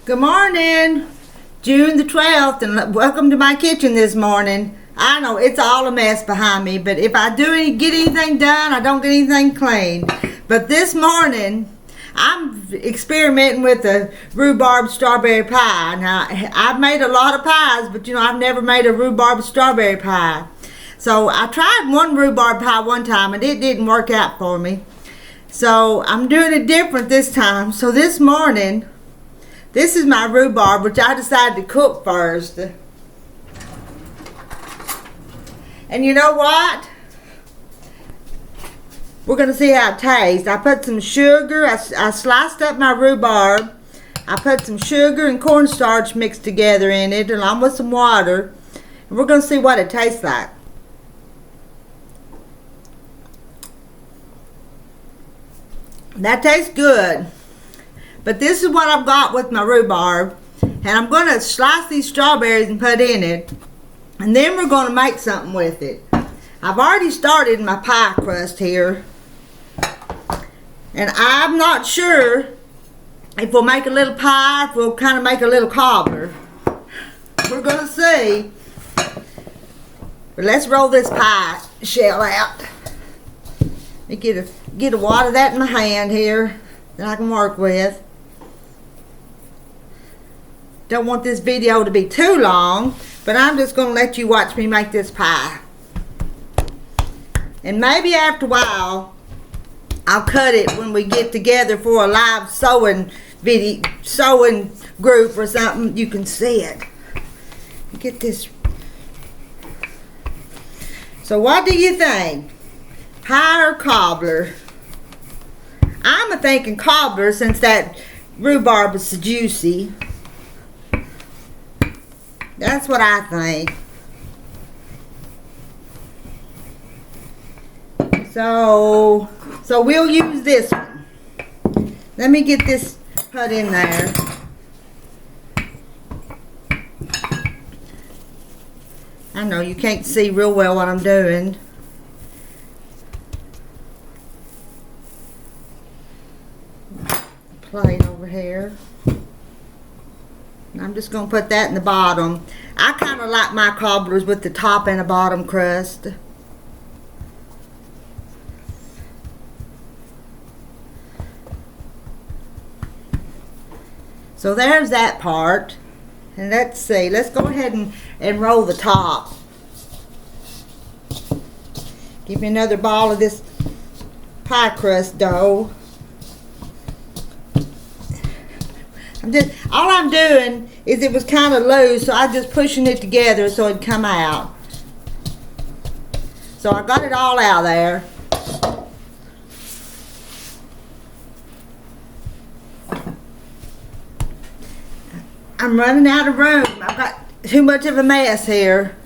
Good morning, June the 12th, and welcome to my kitchen this morning. I know it's all a mess behind me, but if I get anything done, I don't get anything clean. But this morning, I'm experimenting with the rhubarb strawberry pie. Now, I've made a lot of pies, but I've never made a rhubarb strawberry pie. So I tried one rhubarb pie one time, and it didn't work out for me. So I'm doing it different this time. So this morning, this is my rhubarb, which I decided to cook first. And you know what? We're going to see how it tastes. I put some sugar. I sliced up my rhubarb. I put some sugar and cornstarch mixed together in it, along with some water. And we're going to see what it tastes like. That tastes good. But this is what I've got with my rhubarb. And I'm going to slice these strawberries and put in it. And then we're going to make something with it. I've already started my pie crust here. And I'm not sure if we'll make a little pie, if we'll kind of make a little cobbler. We're going to see. But let's roll this pie shell out. Let me get a wad of that in my hand here that I can work with. Don't want this video to be too long, but I'm just going to let you watch me make this pie. And maybe after a while, I'll cut it when we get together for a live sewing group or something. You can see it. Get this. So what do you think? Pie or cobbler? I'm thinking cobbler since that rhubarb is so juicy. That's what I think. So we'll use this one. Let me get this put in there. I know you can't see real well what I'm doing. Plate over here. I'm just going to put that in the bottom. I kind of like my cobblers with the top and the bottom crust. So there's that part. And let's see. Let's go ahead and roll the top. Give me another ball of this pie crust dough. All I'm doing is it was kind of loose, so I'm just pushing it together so it'd come out. So I got it all out there. I'm running out of room. I've got too much of a mess here.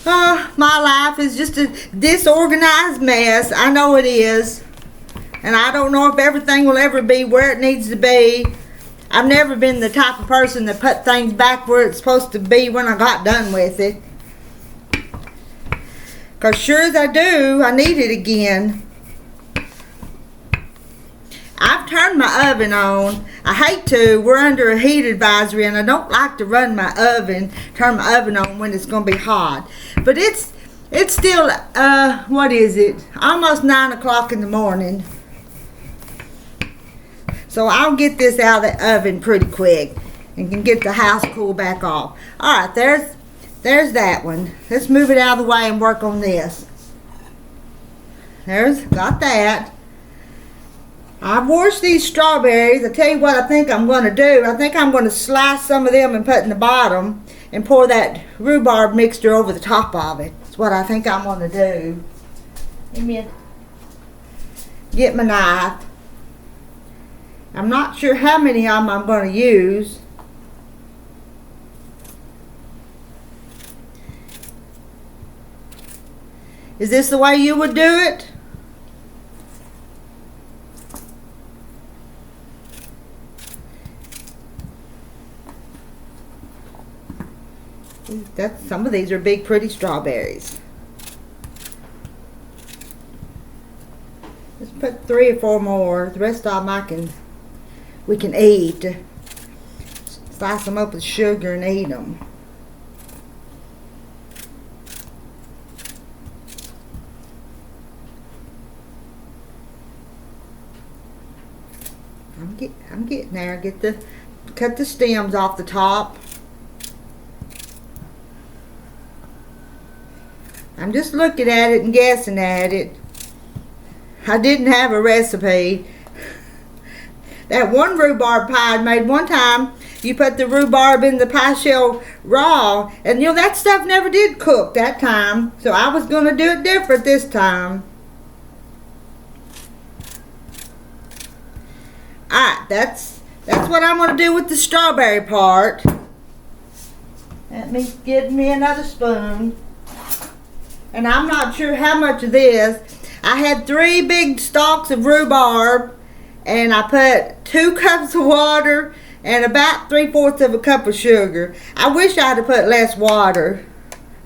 Oh, my life is just a disorganized mess. I know it is. And I don't know if everything will ever be where it needs to be. I've never been the type of person that put things back where it's supposed to be when I got done with it. Because sure as I do, I need it again. I've turned my oven on. I hate to. We're under a heat advisory and I don't like to turn my oven on when it's going to be hot. But it's still, what is it? Almost 9 o'clock in the morning. So I'll get this out of the oven pretty quick and can get the house cool back off. Alright, there's that one. Let's move it out of the way and work on this. Got that. I've washed these strawberries. I'll tell you what I think I'm going to do. I think I'm going to slice some of them and put in the bottom and pour that rhubarb mixture over the top of it. That's what I think I'm going to do. Get my knife. I'm not sure how many of them I'm going to use. Is this the way you would do it? Some of these are big, pretty strawberries. Let's put 3 or 4 more. The rest of them I can we can eat. Slice them up with sugar and eat them. I'm getting there. Cut the stems off the top. I'm just looking at it and guessing at it. I didn't have a recipe. That one rhubarb pie I made one time, you put the rhubarb in the pie shell raw, and you know that stuff never did cook that time, so I was going to do it different this time. Alright, that's what I'm going to do with the strawberry part. Let me get me another spoon. And I'm not sure how much of this. I had 3 big stalks of rhubarb, and I put 2 cups of water and about 3/4 of a cup of sugar. I wish I had put less water,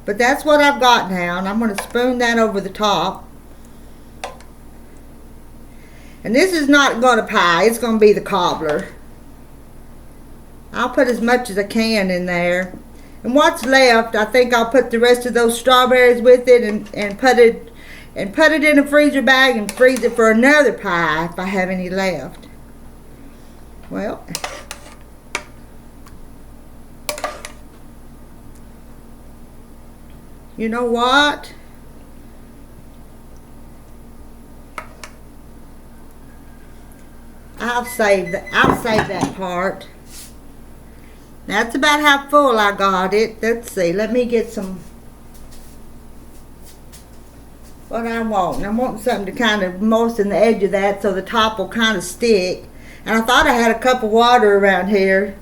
but that's what I've got now, and I'm going to spoon that over the top. And this is not going to pie, it's going to be the cobbler. I'll put as much as I can in there. And what's left, I think I'll put the rest of those strawberries with it and put it in a freezer bag and freeze it for another pie if I have any left. Well, you know what? I'll save that part. That's about how full I got it. Let's see. Let me get some. What I want. I'm wanting something to kind of moisten the edge of that so the top will kind of stick. And I thought I had a cup of water around here.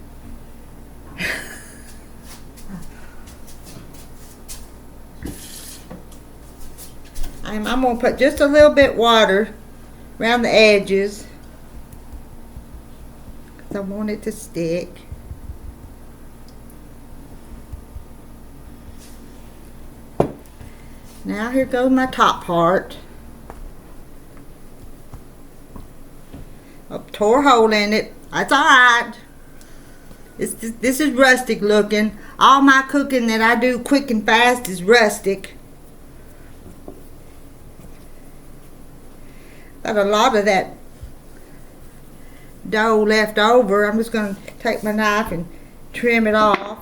I'm going to put just a little bit water around the edges. Because I want it to stick. Now here goes my top part. Oh, tore a hole in it. That's alright. This is rustic looking. All my cooking that I do quick and fast is rustic. Got a lot of that dough left over. I'm just going to take my knife and trim it off.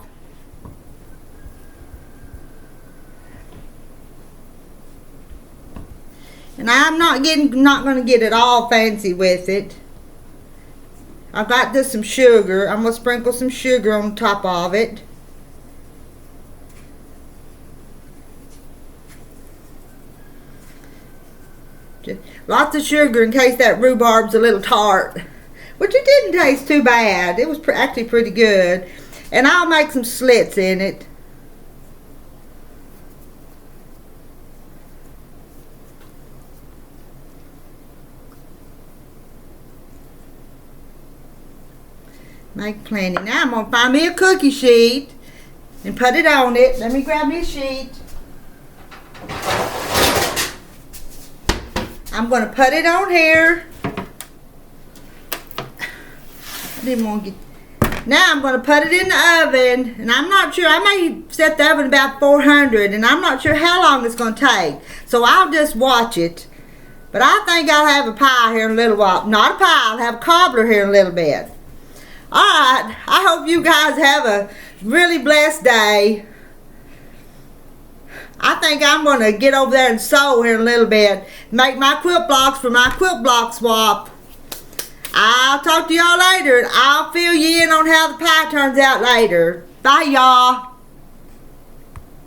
And I'm not going to get it all fancy with it. I've got just some sugar. I'm going to sprinkle some sugar on top of it. Just lots of sugar in case that rhubarb's a little tart. Which it didn't taste too bad. It was actually pretty good. And I'll make some slits in it. Make plenty. Now I'm going to find me a cookie sheet and put it on it. Let me grab me a sheet. I'm going to put it on here. I didn't want to get... Now I'm going to put it in the oven. And I'm not sure. I may set the oven about 400. And I'm not sure how long it's going to take. So I'll just watch it. But I think I'll have a pie here in a little while. Not a pie. I'll have a cobbler here in a little bit. Alright, I hope you guys have a really blessed day. I think I'm going to get over there and sew here in a little bit. Make my quilt blocks for my quilt block swap. I'll talk to y'all later. I'll fill you in on how the pie turns out later. Bye, y'all.